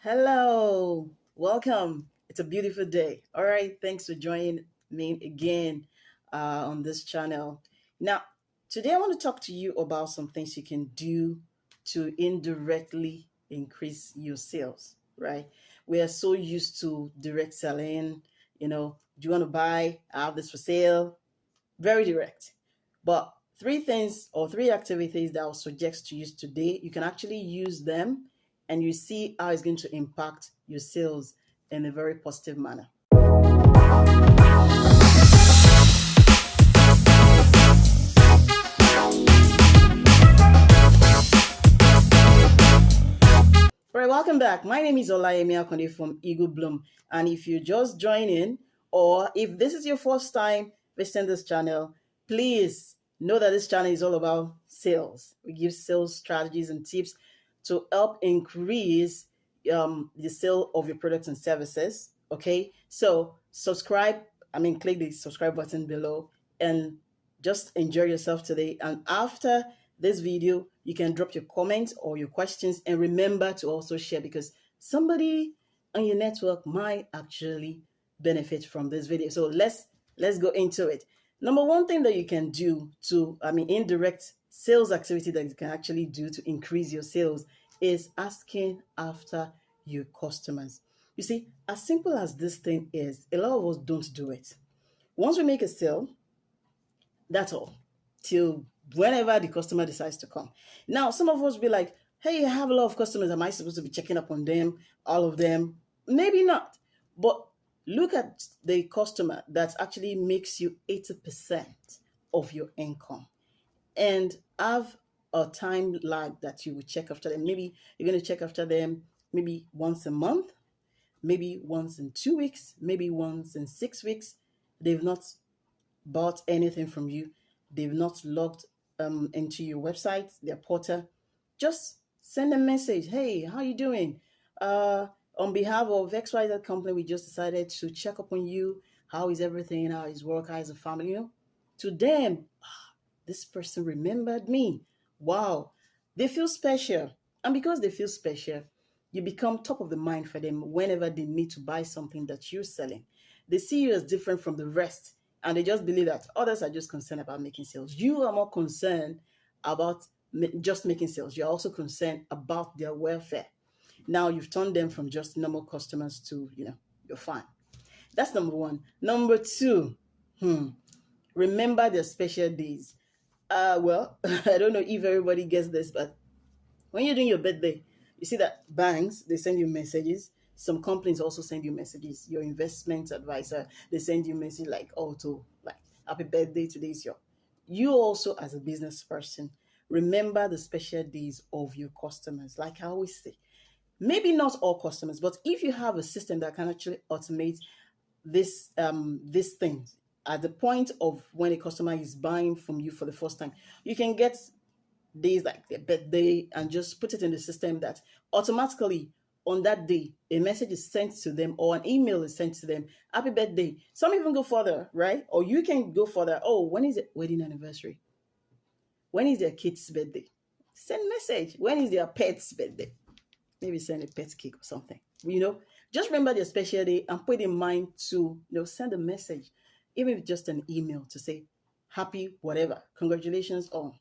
Hello, welcome. It's a beautiful day. All right, thanks for joining me again on this channel. Now, today I want to talk to you about some things you can do to indirectly increase your sales, right? We are so used to direct selling, do you want to buy? I have this for sale. Very direct. But three things or three activities that I'll suggest to use today, you can actually use them and you see how it's going to impact your sales in a very positive manner. All right, welcome back. My name is Olayemi Akonde from Eaglebloom. And if you just joining, or if this is your first time visiting this channel, please know that this channel is all about sales. We give sales strategies and tips to help increase the sale of your products and services. Okay, so click the subscribe button below and just enjoy yourself today. And after this video, you can drop your comments or your questions, and remember to also share because somebody on your network might actually benefit from this video. So let's go into it. Number one thing that you can do indirect sales activity that you can actually do to increase your sales is asking after your customers. You see, as simple as this thing is, a lot of us don't do it. Once we make a sale, that's all. Till whenever the customer decides to come. Now, some of us be like, hey, I have a lot of customers. Am I supposed to be checking up on them, all of them? Maybe not. But look at the customer that actually makes you 80% of your income and have a time lag that you will check after them. Maybe you're going to check after them maybe once a month, maybe once in 2 weeks, maybe once in 6 weeks. They've not bought anything from you, they've not logged into your website, their portal, just send a message. Hey, how you doing? On behalf of XYZ company, we just decided to check up on you. How is everything? How is work? How is the family? To them, this person remembered me. Wow, they feel special. And because they feel special, you become top of the mind for them whenever they need to buy something that you're selling. They see you as different from the rest, and they just believe that others are just concerned about making sales. You are more concerned about just making sales. You're also concerned about their welfare. Now you've turned them from just normal customers to, you're fine. That's number one. Number two, remember their special days. Well, I don't know if everybody gets this, but when you're doing your birthday, you see that banks, they send you messages. Some companies also send you messages. Your investment advisor, they send you message like, happy birthday, today's your. You also, as a business person, remember the special days of your customers. Like I always say, maybe not all customers, but if you have a system that can actually automate this thing at the point of when a customer is buying from you for the first time, you can get days like their birthday and just put it in the system that automatically on that day a message is sent to them or an email is sent to them, happy birthday. Some even go further, right? Or you can go further. Oh, when is it wedding anniversary? When is their kid's birthday? Send message. When is their pet's birthday? Maybe send a pet cake or something. Just remember their special day and put in mind to send a message, even if just an email to say happy whatever, congratulations on,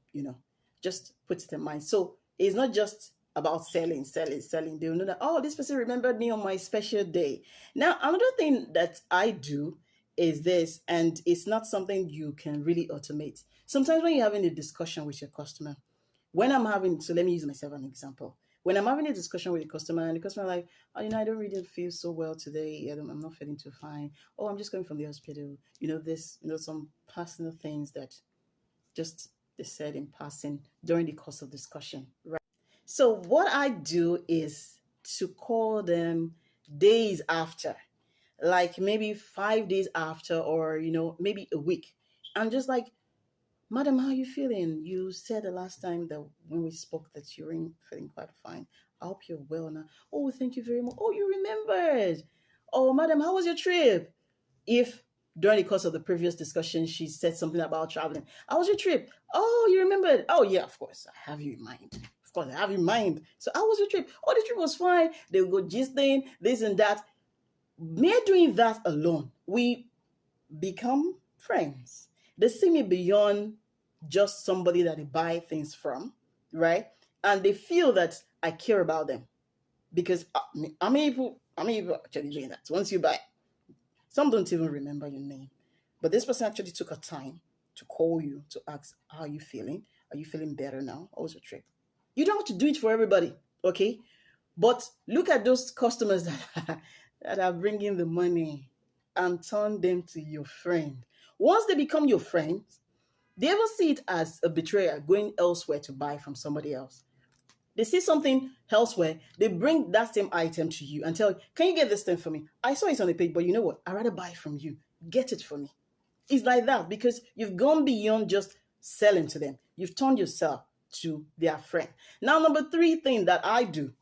just put it in mind. So it's not just about selling. They'll know that, oh, this person remembered me on my special day. Now, another thing that I do is this, and it's not something you can really automate. Sometimes when you're having a discussion with your customer, so let me use myself as an example. When I'm having a discussion with a customer and the customer like, oh, I don't really feel so well today. I'm not feeling too fine. Oh, I'm just going from the hospital. Some personal things that just they said in passing during the course of discussion, right? So what I do is to call them days after, like maybe 5 days after, or maybe a week. I'm just like, madam, how are you feeling? You said the last time that when we spoke that you were feeling quite fine. I hope you're well now. Oh, thank you very much. Oh, you remembered. Oh, madam, how was your trip? If during the course of the previous discussion she said something about traveling, how was your trip? Oh, you remembered? Oh, yeah, of course. I have you in mind. Of course, I have in mind. So how was your trip? Oh, the trip was fine. They will go gisting, this and that. Mere doing that alone, we become friends. They see me beyond just somebody that they buy things from, right? And they feel that I care about them because how many people actually doing that? Once you buy, some don't even remember your name, but this person actually took a time to call you to ask, "How are you feeling? Are you feeling better now? How was your trip?" You don't have to do it for everybody, okay? But look at those customers that that are bringing the money and turn them to your friend. Once they become your friends, they ever see it as a betrayer going elsewhere to buy from somebody else. They see something elsewhere, they bring that same item to you and tell you, "Can you get this thing for me? I saw it on the page, but you know what? I'd rather buy from you. Get it for me." It's like that because you've gone beyond just selling to them. You've turned yourself to their friend. Now, number three thing that I do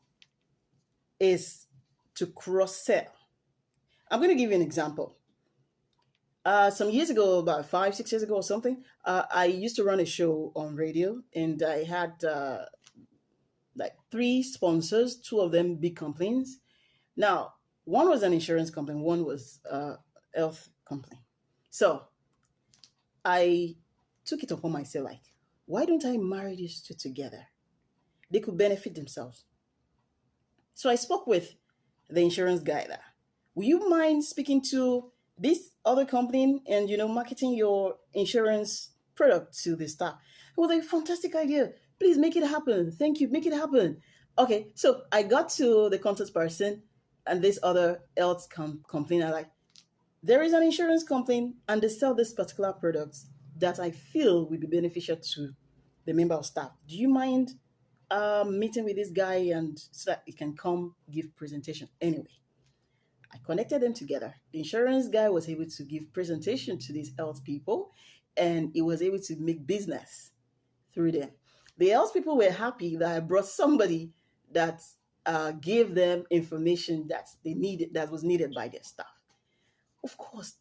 is to cross sell. I'm going to give you an example. Some years ago, about 5, 6 years ago or something, I used to run a show on radio, and I had like three sponsors, two of them big companies. Now, one was an insurance company, one was a health company. So I took it upon myself, like, why don't I marry these two together? They could benefit themselves. So I spoke with the insurance guy there. Will you mind speaking to this other company and marketing your insurance product to the staff? Well, a fantastic idea. Please make it happen. Thank you. Make it happen. Okay, so I got to the contact person and this other health company. I like, there is an insurance company and they sell this particular product that I feel will be beneficial to the member of staff. Do you mind meeting with this guy and so that he can come give presentation? Anyway, I connected them together. The insurance guy was able to give presentation to these health people, and he was able to make business through them. The health people were happy that I brought somebody that gave them information that they needed, that was needed by their staff. Of course,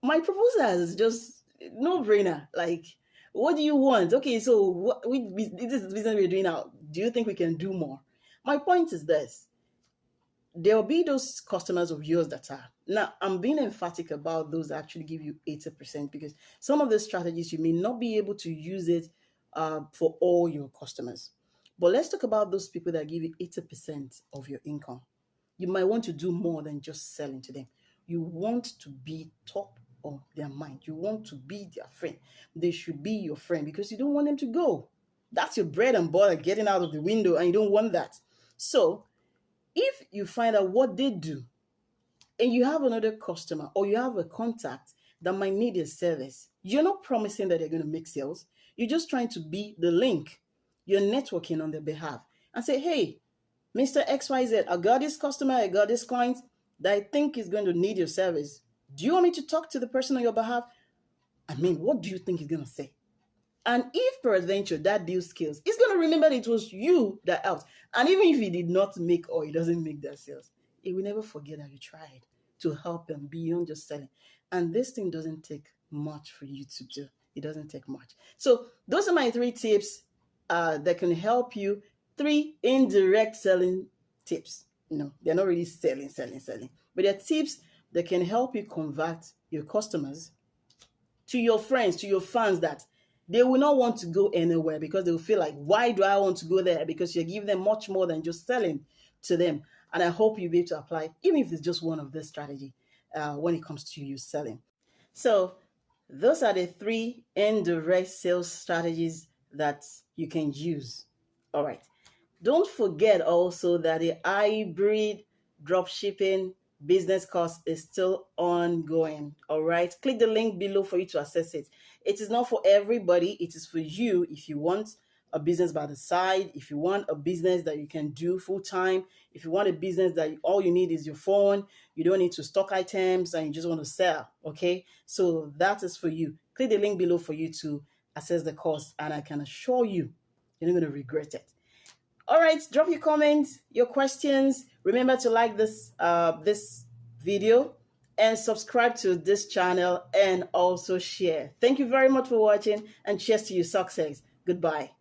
my proposal is just no brainer. Like, what do you want? Okay, so this is the business we're doing now. Do you think we can do more? My point is this: there will be those customers of yours that are. Now, I'm being emphatic about those that actually give you 80% because some of the strategies you may not be able to use it for all your customers. But let's talk about those people that give you 80% of your income. You might want to do more than just selling to them. You want to be top of their mind. You want to be their friend. They should be your friend because you don't want them to go. That's your bread and butter, getting out of the window, and you don't want that. So if you find out what they do and you have another customer or you have a contact that might need a service, you're not promising that they're going to make sales. You're just trying to be the link. You're networking on their behalf and say, "Hey, Mr. XYZ, I got this customer, I got this client that I think is going to need your service. Do you want me to talk to the person on your behalf? I mean, what do you think he's going to say?" And if peradventure that deal scales, he's going to remember that it was you that helped. And even if he did not make or he doesn't make that sales, he will never forget that you tried to help him beyond just selling. And this thing doesn't take much for you to do. It doesn't take much. So those are my 3 tips that can help you. 3 indirect selling tips. They're not really selling, but they're tips that can help you convert your customers to your friends, to your fans, that they will not want to go anywhere because they will feel like, why do I want to go there? Because you're giving them much more than just selling to them. And I hope you'll be able to apply, even if it's just one of this strategy when it comes to you selling. So those are the 3 indirect sales strategies that you can use. All right. Don't forget also that the hybrid dropshipping business course is still ongoing. All right. Click the link below for you to access it. It is not for everybody. It is for you if you want a business by the side, if you want a business that you can do full time, if you want a business that all you need is your phone, you don't need to stock items and you just want to sell. Okay. So that is for you. Click the link below for you to access the course, and I can assure you, you're not going to regret it. All right, drop your comments, your questions. Remember to like this video and subscribe to this channel and also share. Thank you very much for watching, and cheers to your success. Goodbye.